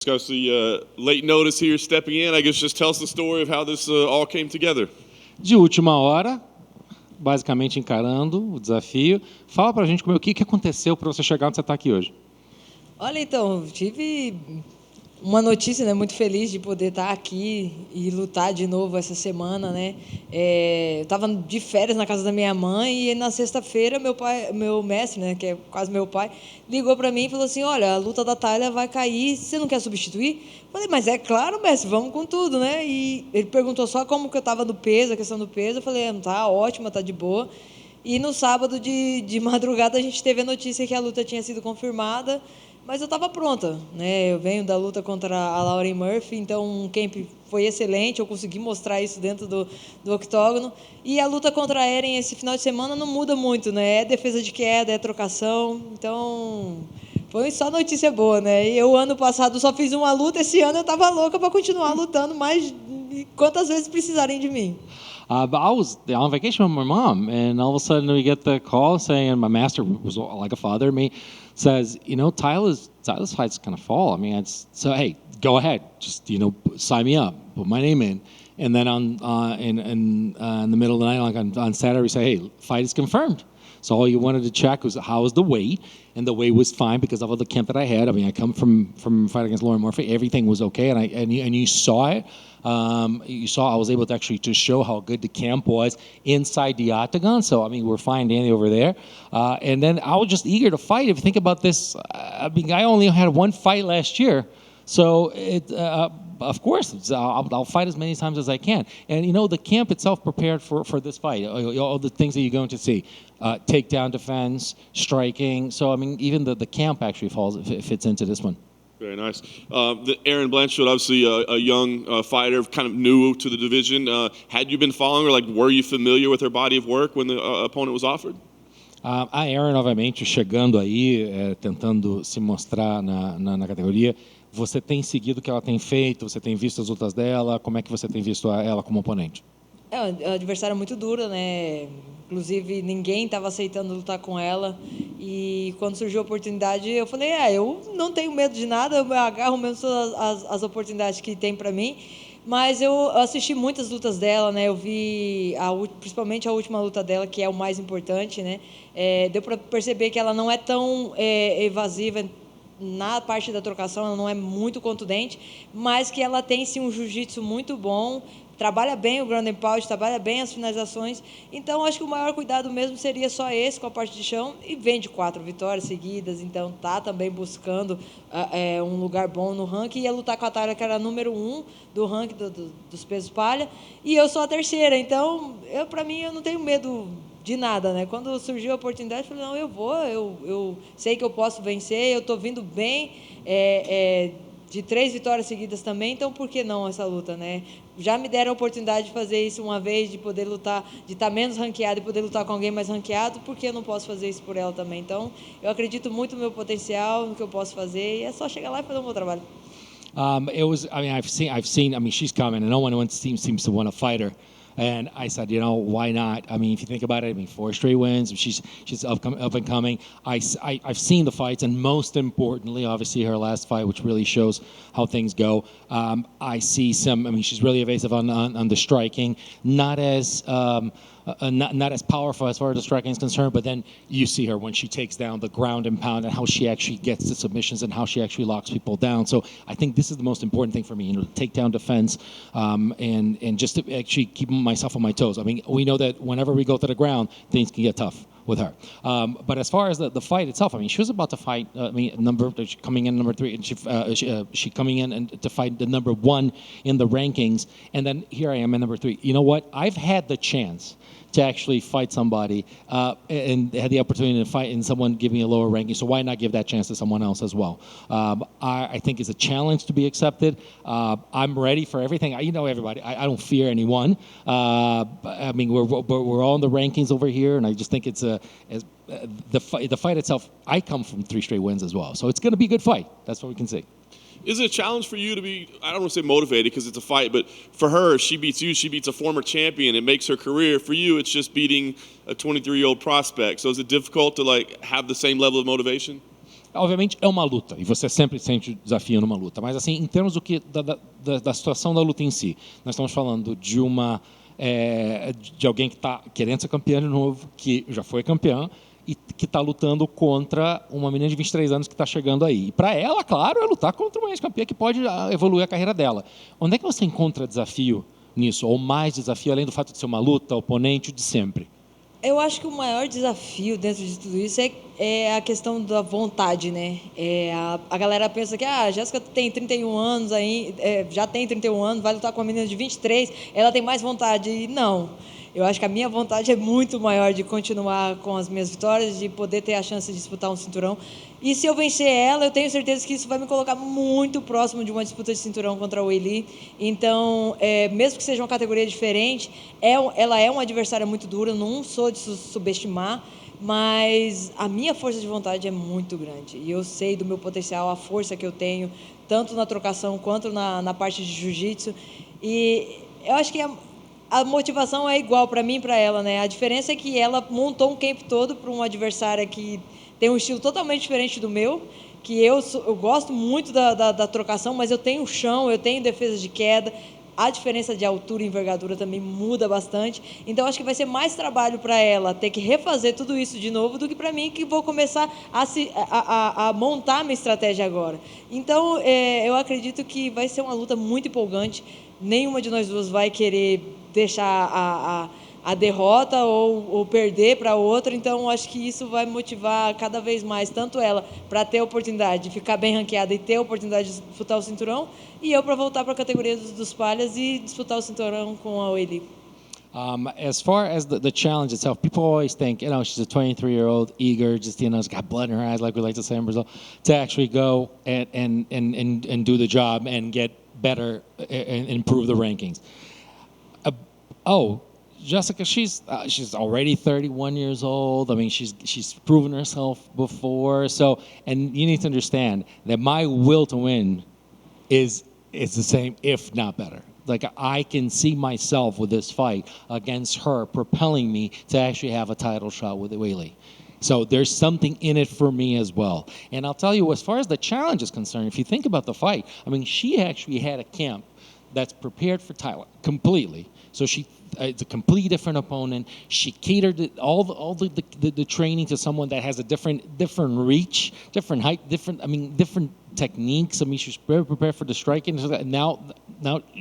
Discuss the late notice here, stepping in. I guess just tell us the story of how this all came together. De última hora, basicamente encarando o desafio. Fala pra gente o que aconteceu para você chegar onde você está aqui hoje. Olha, então, tive uma notícia, né, muito feliz de poder estar aqui e lutar de novo essa semana, né? Eu estava de férias na casa da minha mãe e na sexta-feira meu mestre, né, que é quase meu pai, ligou para mim e falou assim: olha, a luta da Thalia vai cair, você não quer substituir? Falei, mas é claro, mestre, vamos com tudo, né? E ele perguntou só como que eu estava no peso, a questão do peso. Eu falei, tá ótima, tá de boa. E no sábado de madrugada a gente teve a notícia que a luta tinha sido confirmada. Mas eu estava pronta, né? Eu venho da luta contra a Lauren Murphy, então o camp foi excelente, eu consegui mostrar isso dentro do octógono. E a luta contra a Erin esse final de semana não muda muito, né? É defesa de queda, é trocação, então foi só notícia boa, né? E eu ano passado só fiz uma luta, esse ano eu estava louca para continuar lutando mais quantas vezes precisarem de mim. But I was on vacation with my mom, and all of a sudden we get the call saying, my master was like a father to me, says, Tyler's fight's gonna fall. I mean, so hey, go ahead, just sign me up, put my name in, and then in the middle of the night, like on Saturday, we say, hey, fight is confirmed. So all you wanted to check was how was the weight, and the weight was fine because of all the camp that I had. I mean, I come from fight against Lauren Murphy, everything was okay, and you saw it. You saw I was able to actually to show how good the camp was inside the octagon. So I mean, we're fine, Danny, over there. And then I was just eager to fight. If you think about this, I mean, I only had one fight last year, so of course, I'll fight as many times as I can. And the camp itself prepared for this fight. All the things that you're going to see, takedown defense, striking. So I mean, even the camp actually fits into this one. Very nice. Erin Blanchfield, obviously a young fighter, kind of new to the division. Had you been following her? Like, were you familiar with her body of work when the opponent was offered? A Erin, novamente, chegando aí, tentando se mostrar na categoria. Você tem seguido o que ela tem feito? Você tem visto as lutas dela? Como é que você tem visto ela como oponente? O adversário é muito duro, né? Inclusive, ninguém estava aceitando lutar com ela. E quando surgiu a oportunidade, eu falei, eu não tenho medo de nada, eu agarro mesmo todas as oportunidades que tem para mim. Mas eu assisti muitas lutas dela, né? Eu vi principalmente a última luta dela, que é o mais importante, né? Deu para perceber que ela não é tão evasiva na parte da trocação, ela não é muito contundente, mas que ela tem sim um jiu-jitsu muito bom, trabalha bem o ground and pound, trabalha bem as finalizações. Então acho que o maior cuidado mesmo seria só esse com a parte de chão, e vem de 4 vitórias seguidas, então tá também buscando um lugar bom no ranking. Ia lutar com a Thalia, que era a número 1 do ranking dos pesos palha, e eu sou a terceira, então para mim eu não tenho medo de nada, né? Quando surgiu a oportunidade, eu falei, não, eu sei que eu posso vencer, eu estou vindo bem, de 3 vitórias seguidas também, então por que não essa luta, né? Já me deram a oportunidade de fazer isso uma vez, de poder lutar, de estar menos ranqueado e poder lutar com alguém mais ranqueado, por que eu não posso fazer isso por ela também? Então, eu acredito muito no meu potencial, no que eu posso fazer, e é só chegar lá e fazer o meu trabalho. I've seen. I mean, she's coming, and no one seems to want to fight her. And I said, why not? I mean, if you think about it, 4 straight wins. She's up and coming. I've seen the fights, and most importantly, obviously, her last fight, which really shows how things go. I see some. I mean, she's really evasive on the striking, not as powerful as far as the striking is concerned, but then you see her when she takes down the ground and pound and how she actually gets the submissions and how she actually locks people down. So I think this is the most important thing for me, takedown defense, and just to actually keep myself on my toes. I mean, we know that whenever we go to the ground, things can get tough with her. But as far as the fight itself, I mean, she was about to fight. Coming in number 3, and she coming in and to fight the number 1 in the rankings, and then here I am at number 3. You know what? I've had the chance to actually fight somebody and had the opportunity to fight in someone giving a lower ranking. So why not give that chance to someone else as well? I think it's a challenge to be accepted. I'm ready for everything. Everybody. I don't fear anyone. I mean, we're all in the rankings over here, and I just think it's the fight itself. I come from 3 straight wins as well, so it's going to be a good fight. That's what we can see. Is it a challenge for you to be, I don't want to say motivated because it's a fight, but for her, if she beats you, she beats a former champion. It makes her career. For you, it's just beating a 23-year-old prospect. So is it difficult to have the same level of motivation? obviamente é uma luta, e você sempre sente desafio numa luta, mas assim, em termos da situação da luta em si, nós estamos falando de de alguém que está querendo ser campeã de novo, que já foi campeã, e que está lutando contra uma menina de 23 anos que está chegando aí. E para ela, claro, é lutar contra uma ex-campeã que pode evoluir a carreira dela. Onde é que você encontra desafio nisso? Ou mais desafio, além do fato de ser uma luta, oponente, de sempre? Eu acho que o maior desafio dentro de tudo isso é a questão da vontade, né? A galera pensa que a Jéssica tem 31 anos, aí, já tem 31 anos, vai lutar com uma menina de 23, ela tem mais vontade. E não. Eu acho que a minha vontade é muito maior de continuar com as minhas vitórias, de poder ter a chance de disputar um cinturão. E se eu vencer ela, eu tenho certeza que isso vai me colocar muito próximo de uma disputa de cinturão contra a Weili. Então, mesmo que seja uma categoria diferente, ela é uma adversária muito dura, não sou de subestimar, mas a minha força de vontade é muito grande. E eu sei do meu potencial, a força que eu tenho, tanto na trocação quanto na parte de jiu-jitsu. E eu acho que a motivação é igual para mim e para ela, né? A diferença é que ela montou um camp todo para uma adversária que tem um estilo totalmente diferente do meu, que eu gosto muito da trocação, mas eu tenho chão, eu tenho defesa de queda, a diferença de altura e envergadura também muda bastante, então acho que vai ser mais trabalho para ela ter que refazer tudo isso de novo do que para mim, que vou começar a montar minha estratégia agora. Então, eu acredito que vai ser uma luta muito empolgante, nenhuma de nós duas vai querer deixar a derrota ou perder para outra, então acho que isso vai motivar cada vez mais, tanto ela para ter a oportunidade de ficar bem ranqueada e ter a oportunidade de disputar o cinturão, e eu para voltar para a categoria dos palhas e disputar o cinturão com a Weili. As far as the challenge itself, people always think, she's a 23-year-old, eager, just, she's got blood in her eyes, like we like to say in Brazil, to actually go and do the job and get better and improve the rankings. Jessica, she's already 31 years old. I mean, she's proven herself before. So, and you need to understand that my will to win is the same, if not better. Like, I can see myself with this fight against her propelling me to actually have a title shot with Weili. So there's something in it for me as well. And I'll tell you, as far as the challenge is concerned, if you think about the fight, I mean, she actually had a camp that's prepared for Thailand completely. So it's a completely different opponent. She catered all the training to someone that has a different reach, different height, different techniques. I mean, she's very prepared for the striking. Now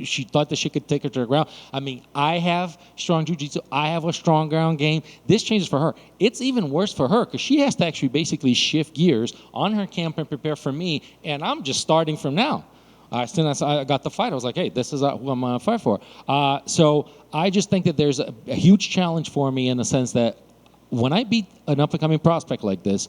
she thought that she could take her to the ground. I mean, I have strong jiu-jitsu. I have a strong ground game. This changes for her. It's even worse for her because she has to actually basically shift gears on her camp and prepare for me, and I'm just starting from now. As soon as I got the fight, I was like, hey, this is who I'm going to fight for. So I just think that there's a huge challenge for me in the sense that when I beat an up-and-coming prospect like this,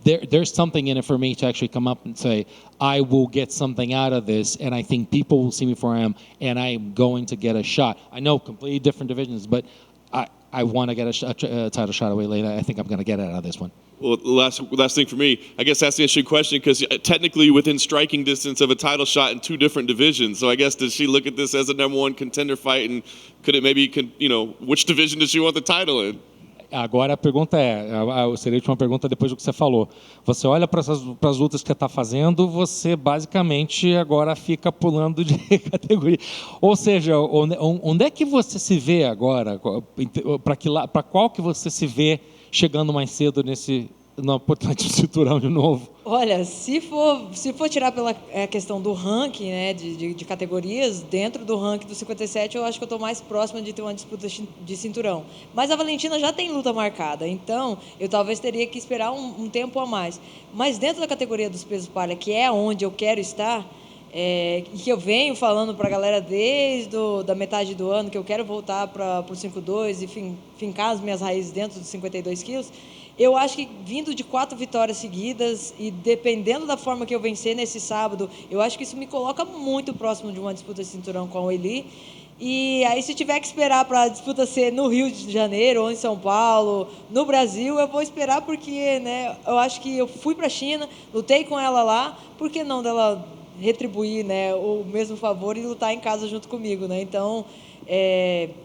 there's something in it for me to actually come up and say, I will get something out of this, and I think people will see me for I am, and I'm going to get a shot. I know completely different divisions, but I want to get a title shot away later. I think I'm going to get it out of this one. Well, last thing for me, I guess that's the interesting question because technically within striking distance of a title shot in two different divisions. So I guess does she look at this as a number one contender fight, and could it maybe, which division does she want the title in? Agora a pergunta seria a última pergunta depois do que você falou. Você olha para as lutas que você está fazendo, você basicamente agora fica pulando de categoria. Ou seja, onde é que você se vê agora? Para qual que você se vê chegando mais cedo na oportunidade de cinturão de novo? Olha, se for tirar pela questão do ranking, né, de categorias, dentro do ranking do 57, eu acho que eu estou mais próxima de ter uma disputa de cinturão. Mas a Valentina já tem luta marcada, então eu talvez teria que esperar um tempo a mais. Mas dentro da categoria dos pesos palha, que é onde eu quero estar, e que eu venho falando para a galera desde da metade do ano, que eu quero voltar para o 5-2 e fincar as minhas raízes dentro dos 52 quilos, eu acho que vindo de 4 vitórias seguidas e dependendo da forma que eu vencer nesse sábado, eu acho que isso me coloca muito próximo de uma disputa de cinturão com a Weili. E aí, se tiver que esperar para a disputa ser no Rio de Janeiro ou em São Paulo, no Brasil, eu vou esperar porque, né, eu acho que eu fui para a China, lutei com ela lá, por que não dela retribuir, né, o mesmo favor e lutar em casa junto comigo, né? Então,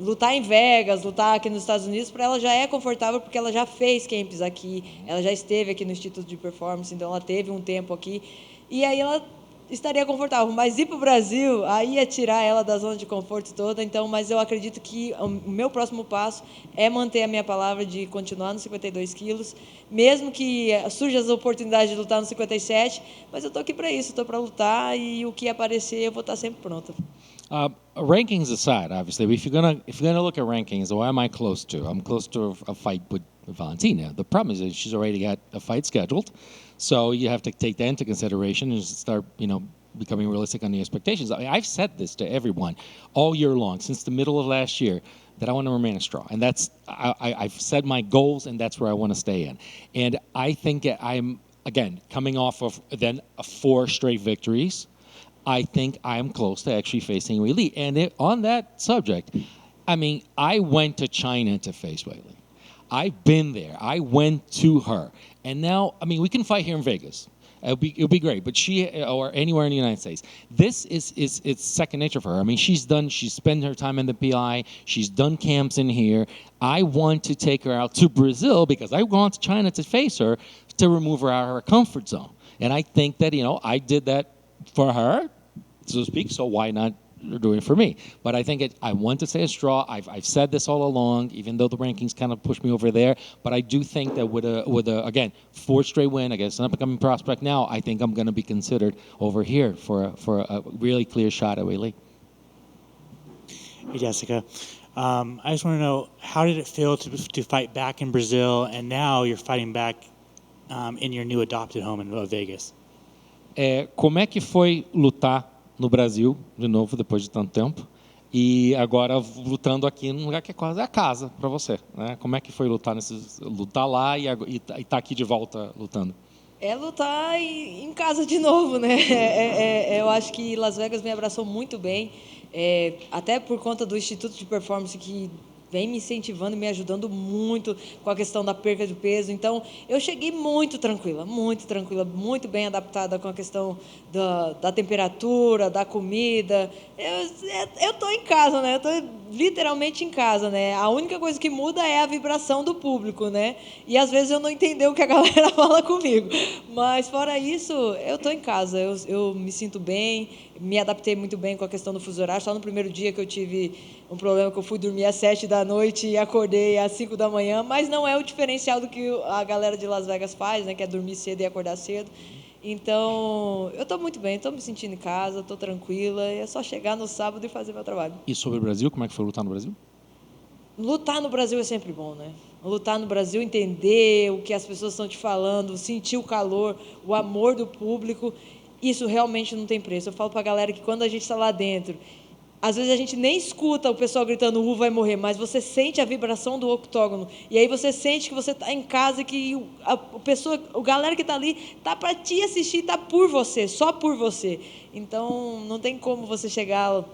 lutar em Vegas, lutar aqui nos Estados Unidos, para ela já é confortável porque ela já fez camps aqui, ela já esteve aqui no Instituto de Performance, então ela teve um tempo aqui e aí ela estaria confortável, mas ir para o Brasil, aí é tirar ela da zona de conforto toda, então, mas eu acredito que o meu próximo passo é manter a minha palavra de continuar nos 52 quilos, mesmo que surja as oportunidades de lutar nos 57, mas eu estou aqui para isso, estou para lutar e o que aparecer eu vou estar sempre pronta. Rankings aside, obviously, if you're gonna look at rankings, what am I close to? I'm close to a fight with Valentina. The problem is that she's already got a fight scheduled, so you have to take that into consideration and start, becoming realistic on the expectations. I mean, I've said this to everyone all year long, since the middle of last year, that I want to remain a straw, and I've set my goals, and that's where I want to stay in. And I think I'm again coming off of then 4 straight victories. I think I'm close to actually facing Weili. And on that subject, I mean, I went to China to face Weili. I've been there. I went to her. And now, I mean, we can fight here in Vegas. It'll be great. But she, or anywhere in the United States, this is it's second nature for her. I mean, she's spent her time in the PI. She's done camps in here. I want to take her out to Brazil because I want China to face her to remove her out of her comfort zone. And I think that, I did that for her, so to speak, so why not do it for me? But I think I want to stay a straw. I've said this all along, even though the rankings kind of push me over there. But I do think that with a again, 4 straight win against an up-and-coming prospect now, I think I'm going to be considered over here for a really clear shot at Weili. Hey, Jessica. I just want to know, how did it feel to fight back in Brazil, and now you're fighting back in your new adopted home in Vegas? Como é que foi lutar no Brasil, de novo, depois de tanto tempo, e agora lutando aqui num lugar que é quase a casa para você, né? Como é que foi lutar lá e estar aqui de volta lutando? É lutar em casa de novo, né? Eu acho que Las Vegas me abraçou muito bem, até por conta do Instituto de Performance que vem me incentivando, me ajudando muito com a questão da perca de peso. Então, eu cheguei muito tranquila, muito bem adaptada com a questão da temperatura, da comida. Eu tô em casa, né? Eu tô literalmente em casa, né? A única coisa que muda é a vibração do público, né? E às vezes eu não entendo o que a galera fala comigo. Mas fora isso, eu tô em casa. Eu me sinto bem, me adaptei muito bem com a questão do fuso horário. Só no primeiro dia que eu tive um problema, que eu fui dormir às 7 da noite e acordei às 5 da manhã, mas não é o diferencial do que a galera de Las Vegas faz, né? Que é dormir cedo e acordar cedo. Então, eu estou muito bem, estou me sentindo em casa, estou tranquila, é só chegar no sábado e fazer meu trabalho. E sobre o Brasil, como é que foi lutar no Brasil? Lutar no Brasil é sempre bom, né? Lutar no Brasil, entender o que as pessoas estão te falando, sentir o calor, o amor do público, isso realmente não tem preço. Eu falo para a galera que quando a gente está lá dentro, às vezes a gente nem escuta o pessoal gritando, vai morrer, mas você sente a vibração do octógono. E aí você sente que você está em casa, que a galera que está ali está para te assistir, está por você, só por você. Então, não tem como você chegar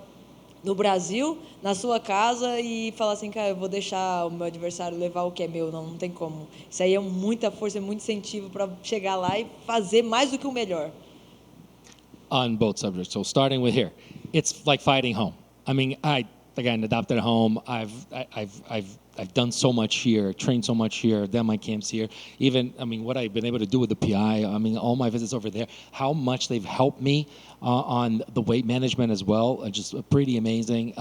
no Brasil, na sua casa, e falar assim, cara, eu vou deixar o meu adversário levar o que é meu. Não tem como. Isso aí é muita força, muito incentivo para chegar lá e fazer mais do que o melhor. On both subjects. So starting with here, it's like fighting home. I mean, I again adopted a home. I've done so much here, trained so much here, done my camps here. Even, I mean, what I've been able to do with the PI. I mean, all my visits over there. How much they've helped me on the weight management as well. Just pretty amazing.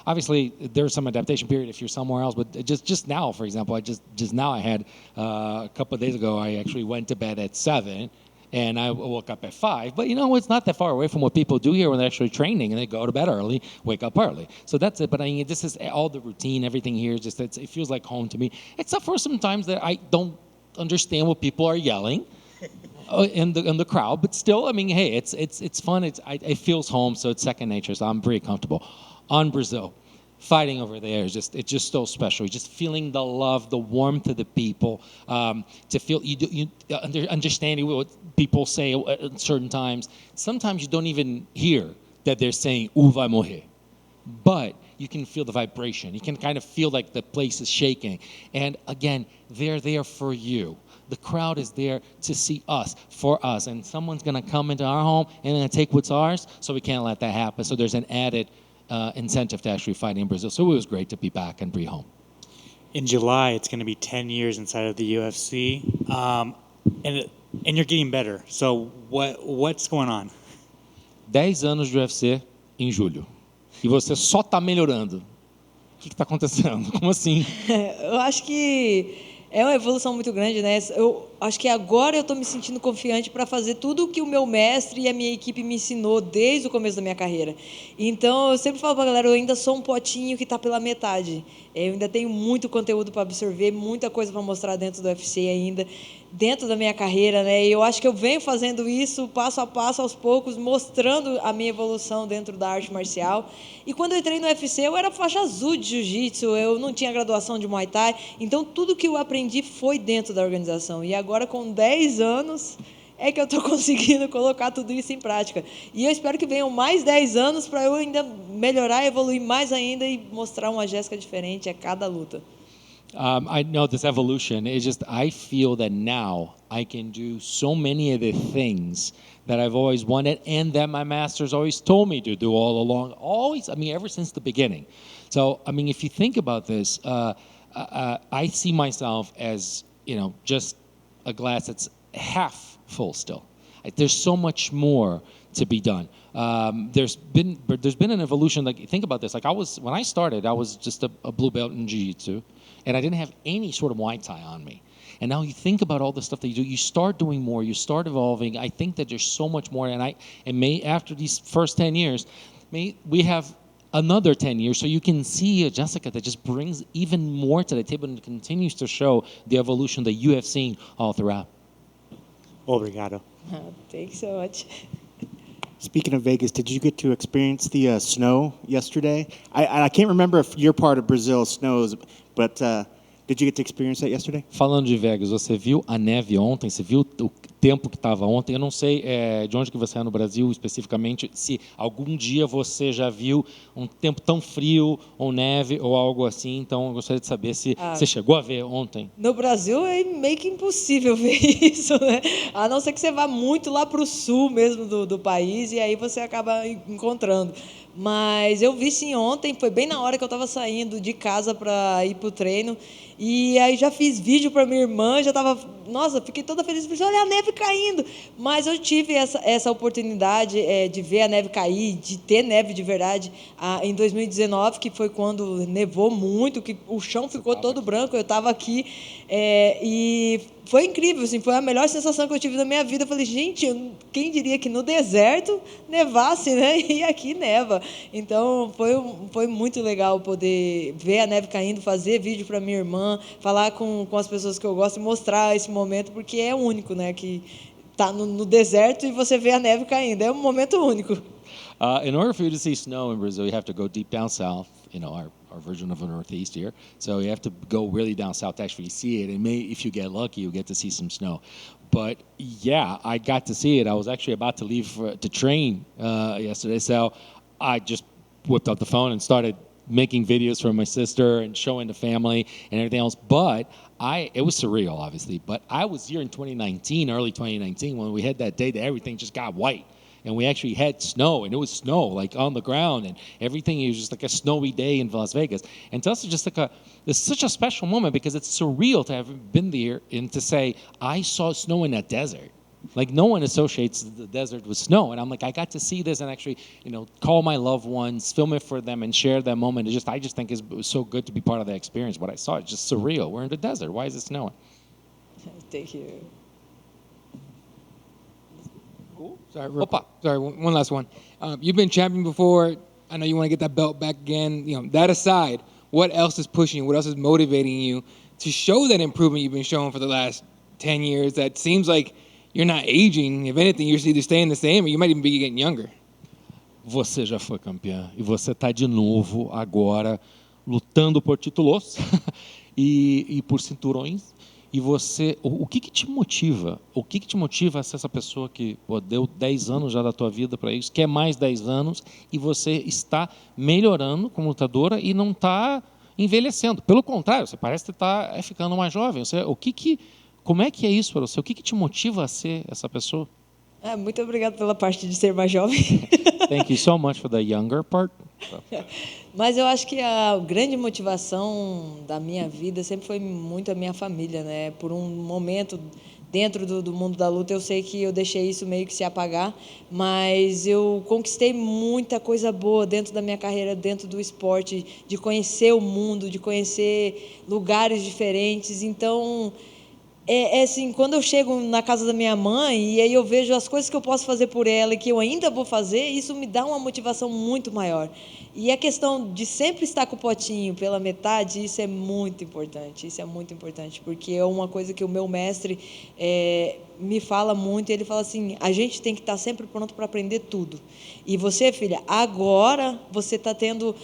Obviously, there's some adaptation period if you're somewhere else. But just now, for example, I had a couple of days ago. I actually went to bed at 7. And I woke up at 5. But, it's not that far away from what people do here when they're actually training. And they go to bed early, wake up early. So that's it. But, I mean, this is all the routine. Everything here, it feels like home to me. Except for sometimes that I don't understand what people are yelling in the crowd. But still, I mean, hey, it's fun. It feels home, so it's second nature. So I'm pretty comfortable. On Brazil. Fighting over there it's just so special. Just feeling the love, the warmth of the people, to feel understanding what people say at certain times. Sometimes you don't even hear that they're saying vai morrer, but you can feel the vibration. You can kind of feel like the place is shaking. And again, they're there for you. the crowd is there to see us, for us, and someone's going to come into our home and going to take what's ours, so we can't let that happen. So there's an added incentive to actually fight in Brazil. So it was great to be back and be home. In July, it's going to be 10 years inside of the UFC, and you're getting better. So what's going on? 10 anos de UFC em julho. E você só está melhorando. O que está acontecendo? Como assim? Eu acho que é uma evolução muito grande, né? Eu acho que agora eu estou me sentindo confiante para fazer tudo o que o meu mestre e a minha equipe me ensinou desde o começo da minha carreira. Então, eu sempre falo para a galera, eu ainda sou um potinho que está pela metade. Eu ainda tenho muito conteúdo para absorver, muita coisa para mostrar dentro do UFC ainda, dentro da minha carreira, né? E eu acho que eu venho fazendo isso passo a passo, aos poucos, mostrando a minha evolução dentro da arte marcial. E quando eu entrei no UFC, eu era faixa azul de jiu-jitsu, eu não tinha graduação de Muay Thai, então tudo que eu aprendi foi dentro da organização. E agora, com 10 anos, é que eu estou conseguindo colocar tudo isso em prática. E eu espero que venham mais 10 anos para eu ainda melhorar, evoluir mais ainda e mostrar uma Jéssica diferente a cada luta. I know this evolution. It's just I feel that now I can do so many of the things that I've always wanted and that my masters always told me to do all along. Always, I mean, ever since the beginning. So, I mean, if you think about this, I see myself as, just a glass that's half full still. There's so much more to be done. There's been an evolution. Like, think about this. Like, when I started, I was just a blue belt in jiu-jitsu, and I didn't have any sort of Muay Thai on me. And now you think about all the stuff that you do. You start doing more. You start evolving. I think that there's so much more. And after these first 10 years, we have another 10 years. So you can see a Jessica that just brings even more to the table and continues to show the evolution that you have seen all throughout. Obrigado. Thanks so much. Speaking of Vegas, did you get to experience the snow yesterday? I can't remember if your part of Brazil snows, but did you get to experience that yesterday? Falando de Vegas, você viu a neve ontem? Você viu o tempo que estava ontem? Eu não sei de onde que você é no Brasil especificamente, se algum dia você já viu um tempo tão frio ou neve ou algo assim. Então, eu gostaria de saber se você chegou a ver ontem. No Brasil é meio que impossível ver isso, né? A não ser que você vá muito lá para o sul mesmo do país e aí você acaba encontrando. Mas eu vi sim ontem, foi bem na hora que eu estava saindo de casa para ir para o treino. E aí já fiz vídeo para minha irmã, já estava... Nossa, fiquei toda feliz, pensei, olha a neve caindo. Mas eu tive essa oportunidade de ver a neve cair, de ter neve de verdade, em 2019, que foi quando nevou muito, que o chão ficou todo branco, eu estava aqui. E foi incrível, assim, foi a melhor sensação que eu tive na minha vida. Eu falei, gente, quem diria que no deserto nevasse, né? E aqui neva. Então, foi muito legal poder ver a neve caindo, fazer vídeo para minha irmã, falar com as pessoas que eu gosto e mostrar esse momento, porque é único, né? Que tá no deserto e você vê a neve caindo. É um momento único. In order for you to see snow in Brazil, you have to go deep down south, our version of the Northeast here. So you have to go really down south to actually see it. And if you get lucky, you'll get to see some snow. But yeah, I got to see it. I was actually about to leave to train yesterday. So I just whipped out the phone and started making videos for my sister and showing the family and everything else. But it was surreal, obviously. But I was here in 2019, early 2019, when we had that day that everything just got white. And we actually had snow, and it was snow, like, on the ground, and everything. It was just like a snowy day in Las Vegas. And to us, it's just it's such a special moment because it's surreal to have been there and to say, I saw snow in a desert. Like, no one associates the desert with snow. And I'm like, I got to see this and actually, call my loved ones, film it for them, and share that moment. I just think it was so good to be part of that experience. What I saw, it's just surreal. We're in the desert. Why is it snowing? Thank you. Sorry, one last one. You've been champion before. I know you want to get that belt back again. That aside, what else is pushing you? What else is motivating you to show that improvement you've been showing for the last 10 years? That seems like you're not aging. If anything, you're either staying the same or you might even be getting younger. Você já foi campeã e você está de novo agora lutando por títulos e por cinturões. E você, o que te motiva? O que te motiva a ser essa pessoa que deu 10 anos já da tua vida para isso, quer mais 10 anos e você está melhorando como lutadora e não está envelhecendo? Pelo contrário, você parece que está ficando mais jovem. Como é que é isso para você? O que te motiva a ser essa pessoa? Muito obrigada pela parte de ser mais jovem. Thank you so much for the younger part. Mas eu acho que a grande motivação da minha vida sempre foi muito a minha família, né? Por um momento dentro do mundo da luta, eu sei que eu deixei isso meio que se apagar, mas eu conquistei muita coisa boa dentro da minha carreira, dentro do esporte, de conhecer o mundo, de conhecer lugares diferentes. Então, assim, quando eu chego na casa da minha mãe e aí eu vejo as coisas que eu posso fazer por ela e que eu ainda vou fazer, isso me dá uma motivação muito maior. E a questão de sempre estar com o potinho pela metade, isso é muito importante. Isso é muito importante, porque é uma coisa que o meu mestre me fala muito. Ele fala assim, a gente tem que estar sempre pronto para aprender tudo. E você, filha, agora você está tendo...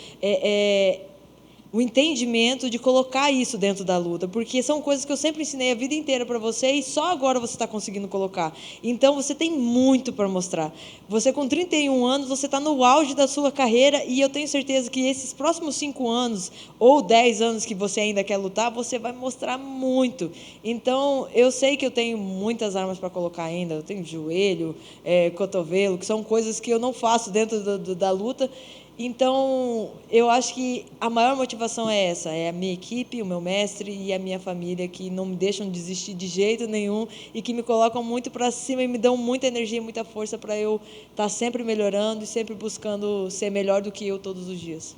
o entendimento de colocar isso dentro da luta, porque são coisas que eu sempre ensinei a vida inteira para você e só agora você está conseguindo colocar. Então, você tem muito para mostrar. Você, com 31 anos, você está no auge da sua carreira e eu tenho certeza que esses próximos 5 anos ou 10 anos que você ainda quer lutar, você vai mostrar muito. Então, eu sei que eu tenho muitas armas para colocar ainda. Eu tenho joelho, cotovelo, que são coisas que eu não faço dentro da luta. Então, eu acho que a maior motivação é essa, é a minha equipe, o meu mestre e a minha família, que não me deixam desistir de jeito nenhum e que me colocam muito para cima e me dão muita energia e muita força para eu estar sempre melhorando e sempre buscando ser melhor do que eu todos os dias.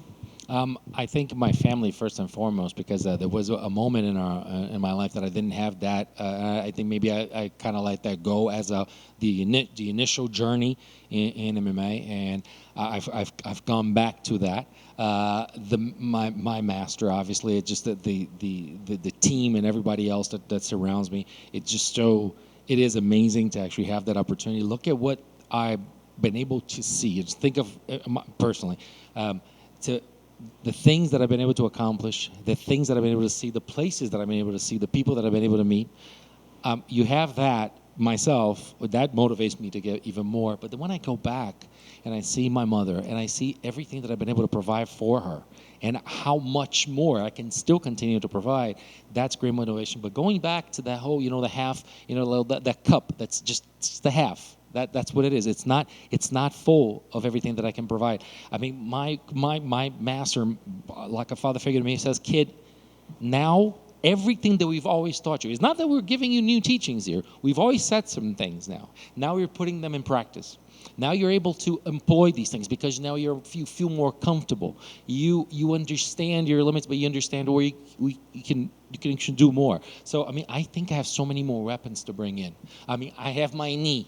I think my family first and foremost, because there was a moment in my life that I didn't have that. I think maybe I kind of let that go as the initial journey in MMA, and I've gone back to that. My master, obviously, it's just the team and everybody else that surrounds me. It's just it is amazing to actually have that opportunity. Look at what I've been able to see. Just think of personally the things that I've been able to accomplish, the things that I've been able to see, the places that I've been able to see, the people that I've been able to meet. You have that myself, that motivates me to get even more. But then when I go back and I see my mother and I see everything that I've been able to provide for her and how much more I can still continue to provide, that's great motivation. But going back to that whole, the half, that cup, that's just the half. That's what it is. It's not full of everything that I can provide. I mean, my master, like a father figure to me, says, kid, now everything that we've always taught you, it's not that we're giving you new teachings here. We've always said some things now. Now we're putting them in practice. Now you're able to employ these things because now you feel more comfortable. You understand your limits, but you understand where you can do more. So, I mean, I think I have so many more weapons to bring in. I mean, I have my knee.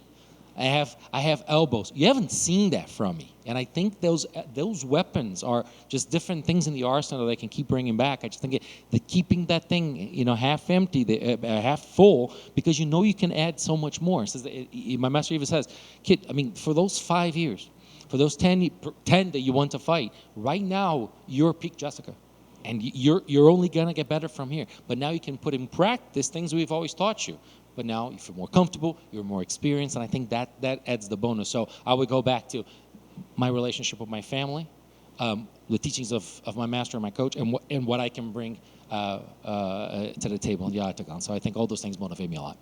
I have elbows. You haven't seen that from me, and I think those weapons are just different things in the arsenal that I can keep bringing back. I just think keeping that thing, half empty, half full, because you can add so much more. My master even says, kid, I mean, for those 5 years, for those 10 that you want to fight, right now you're peak Jessica. And you're only gonna get better from here. But now you can put in practice things we've always taught you. But now you feel more comfortable, you're more experienced, and I think that adds the bonus. So I would go back to my relationship with my family, the teachings of my master and my coach, and what I can bring to the table in the octagon. So I think all those things motivate me a lot.